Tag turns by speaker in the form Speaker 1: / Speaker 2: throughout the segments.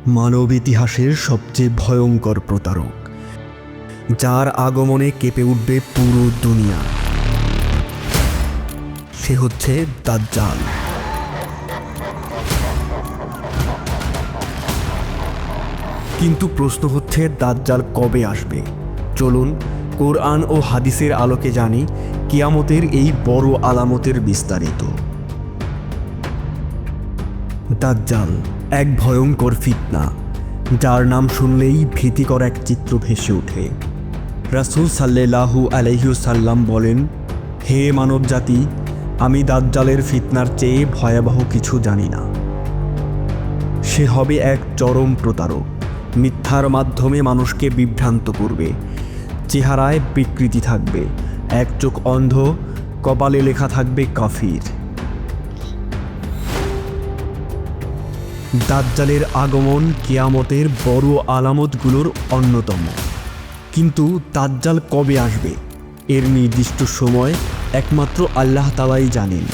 Speaker 1: মানব ইতিহাসের সবচেয়ে ভয়ঙ্কর প্রতারক, যার আগমনে কেঁপে উঠবে পুরো দুনিয়া। সে হচ্ছে দাজ্জাল। কিন্তু প্রশ্ন হচ্ছে, দাজ্জাল কবে আসবে? চলুন কোরআন ও হাদিসের আলোকে জানি কিয়ামতের এই বড় আলামতের বিস্তারিত। দাজ্জাল এক ভয়ঙ্কর ফিতনা, যার নাম শুনলেই ভীতিকর এক চিত্র ভেসে ওঠে। রাসূল সাল্লাল্লাহু আলাইহি ওয়াসাল্লাম বলেন, হে মানব জাতি, আমি দাজ্জালের ফিতনার চেয়ে ভয়াবহ কিছু জানি না। সে হবে এক চরম প্রতারক, মিথ্যার মাধ্যমে মানুষকে বিভ্রান্ত করবে। চেহারায় বিকৃতি থাকবে, এক চোখ অন্ধ, কপালে লেখা থাকবে কাফির। দাজ্জালের আগমন কিয়ামতের বড় আলামতগুলোর অন্যতম। কিন্তু দাজ্জাল কবে আসবে এর নির্দিষ্ট সময় একমাত্র আল্লাহ তাআলাই জানেন।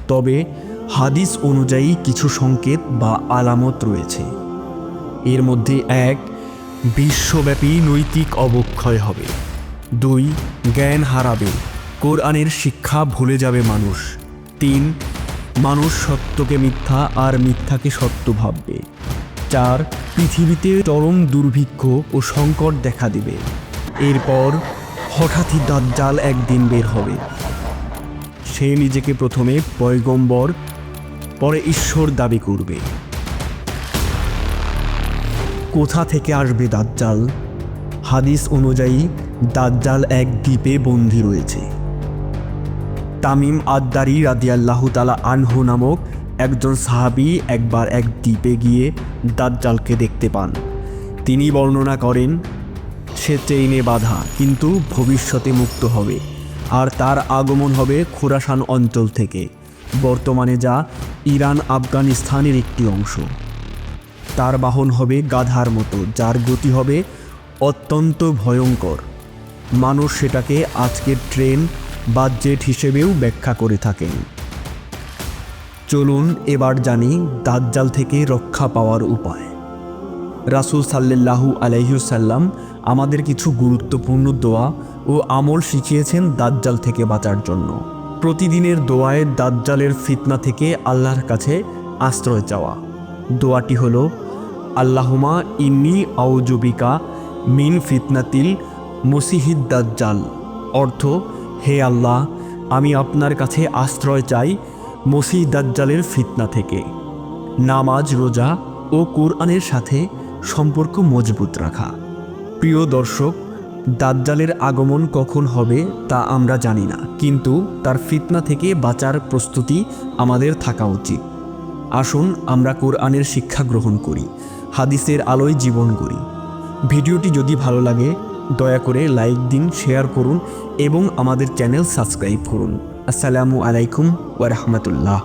Speaker 1: তবে হাদিস অনুযায়ী কিছু সংকেত বা আলামত রয়েছে। এর মধ্যে 1, বিশ্বব্যাপী নৈতিক অবক্ষয় হবে। 2, জ্ঞান হারাবে, কোরআনের শিক্ষা ভুলে যাবে মানুষ। 3, মানুষ সত্যকে মিথ্যা আর মিথ্যাকে সত্য ভাববে। 4, পৃথিবীতে চরম দুর্ভিক্ষ ও সংকট দেখা দিবে। এরপর হঠাৎই দাজ্জাল একদিন বের হবে। সে নিজেকে প্রথমে পয়গম্বর, পরে ঈশ্বর দাবি করবে। কোথা থেকে আসবে দাজ্জাল? হাদিস অনুযায়ী দাজ্জাল এক দ্বীপে বন্দী রয়েছে। তামিম আদ-দারি রাদিয়াল্লাহু তাআলা আনহু নামক একজন সাহাবী একবার এক দ্বীপে গিয়ে দাজ্জালকে দেখতে পান। তিনি বর্ণনা করেন, সে চেইনে বাঁধা, কিন্তু ভবিষ্যতে মুক্ত হবে, আর তার আগমন হবে খোরাসান অঞ্চল থেকে, বর্তমানে যা ইরান আফগানিস্তানের একটি অংশ। তার বাহন হবে গাধার মতো, যার গতি হবে অত্যন্ত ভয়ঙ্কর। মানুষ সেটাকে আজকের ট্রেন বা জেট হিসেবেও ব্যাখ্যা করে থাকেন। চলুন এবার জানি দাজ্জাল থেকে রক্ষা পাওয়ার উপায়। রাসূল সাল্লাল্লাহু আলাইহি ওয়াসাল্লাম আমাদের কিছু গুরুত্বপূর্ণ দোয়া ও আমল শিখিয়েছেন দাজ্জাল থেকে বাঁচার জন্য। প্রতিদিনের দোয়ায় দাজ্জালের ফিতনা থেকে আল্লাহর কাছে আশ্রয় চাওয়া। দোয়াটি হলো, আল্লাহুমা ইন্নী আউযু বিকা মিন ফিতনাতিল মসিহিদ দাজ্জাল। অর্থ, হে আল্লাহ, আমি আপনার কাছে আশ্রয় চাই মসিহ দাজ্জালের ফিতনা থেকে। নামাজ, রোজা ও কোরআনের সাথে সম্পর্ক মজবুত রাখা। প্রিয় দর্শক, দাজ্জালের আগমন কখন হবে তা আমরা জানি না, কিন্তু তার ফিতনা থেকে বাঁচার প্রস্তুতি আমাদের থাকা উচিত। আসুন আমরা কোরআনের শিক্ষা গ্রহণ করি, হাদিসের আলোয় জীবন গড়ি। ভিডিওটি যদি ভালো লাগে দয়া করে লাইক দিন, শেয়ার করুন এবং আমাদের চ্যানেল সাবস্ক্রাইব করুন। আসসালামু আলাইকুম ওয়া রাহমাতুল্লাহ।